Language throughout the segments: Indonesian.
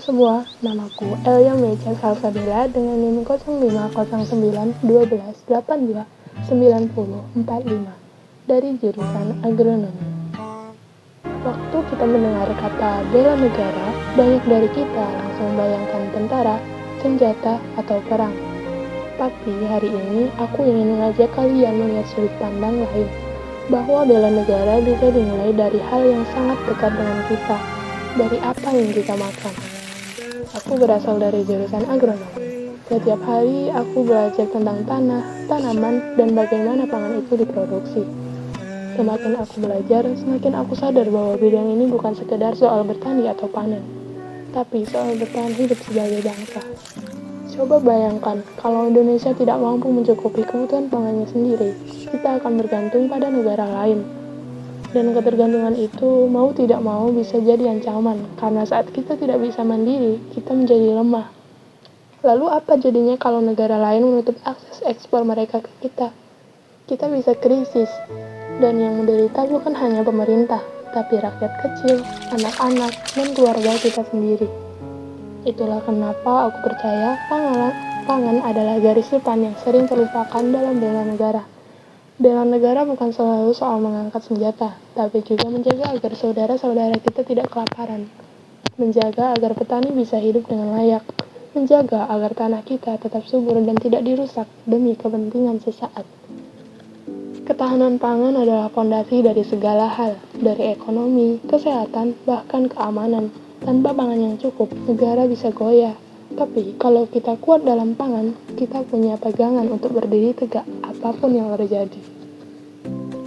semua, namaku Elia Meja Salsabila dengan NIM 050912829045 dari jurusan Agronomi. Waktu kita mendengar kata bela negara, banyak dari kita langsung membayangkan tentara, senjata, atau perang. Tapi hari ini aku ingin mengajak kalian melihat sudut pandang lain, bahwa bela negara bisa dimulai dari hal yang sangat dekat dengan kita, dari apa yang kita makan. Aku berasal dari jurusan agronomi. Setiap hari aku belajar tentang tanah, tanaman, dan bagaimana pangan itu diproduksi. Semakin aku belajar, semakin aku sadar bahwa bidang ini bukan sekedar soal bertani atau panen, tapi soal bertahan hidup sebagai bangsa. Coba bayangkan, kalau Indonesia tidak mampu mencukupi kebutuhan pangannya sendiri, kita akan bergantung pada negara lain. Dan ketergantungan itu mau tidak mau bisa jadi ancaman, karena saat kita tidak bisa mandiri, kita menjadi lemah. Lalu apa jadinya kalau negara lain menutup akses ekspor mereka ke kita? Kita bisa krisis, dan yang menderita bukan hanya pemerintah, tapi rakyat kecil, anak-anak, dan keluarga kita sendiri. Itulah kenapa aku percaya pangan adalah garis depan yang sering terlupakan dalam bela negara. Bela negara bukan selalu soal mengangkat senjata, tapi juga menjaga agar saudara-saudara kita tidak kelaparan. Menjaga agar petani bisa hidup dengan layak. Menjaga agar tanah kita tetap subur dan tidak dirusak demi kepentingan sesaat. Ketahanan pangan adalah fondasi dari segala hal, dari ekonomi, kesehatan, bahkan keamanan. Tanpa pangan yang cukup, negara bisa goyah. Tapi kalau kita kuat dalam pangan, kita punya pegangan untuk berdiri tegak apapun yang terjadi.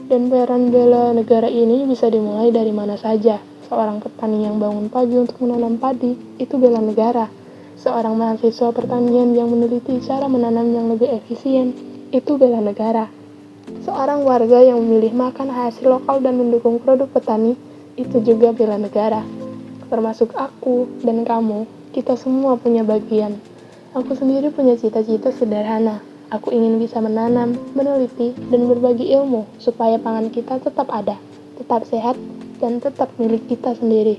Dan peran bela negara ini bisa dimulai dari mana saja. Seorang petani yang bangun pagi untuk menanam padi, itu bela negara. Seorang mahasiswa pertanian yang meneliti cara menanam yang lebih efisien, itu bela negara. Seorang warga yang memilih makan hasil lokal dan mendukung produk petani, itu juga bela negara. Termasuk aku dan kamu, kita semua punya bagian. Aku sendiri punya cita-cita sederhana. Aku ingin bisa menanam, meneliti, dan berbagi ilmu supaya pangan kita tetap ada, tetap sehat, dan tetap milik kita sendiri.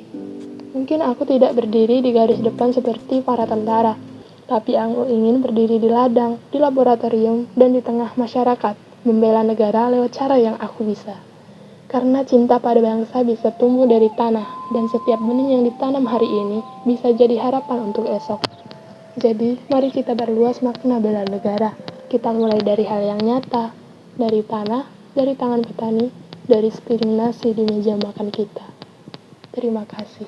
Mungkin aku tidak berdiri di garis depan seperti para tentara, tapi aku ingin berdiri di ladang, di laboratorium, dan di tengah masyarakat, membela negara lewat cara yang aku bisa. Karena cinta pada bangsa bisa tumbuh dari tanah, dan setiap benih yang ditanam hari ini bisa jadi harapan untuk esok. Jadi, mari kita perluas makna bela negara. Kita mulai dari hal yang nyata, dari tanah, dari tangan petani, dari sepiring nasi di meja makan kita. Terima kasih.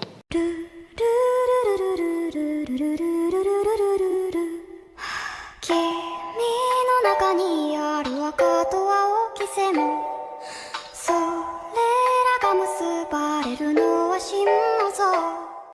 君の中にある赤と青き線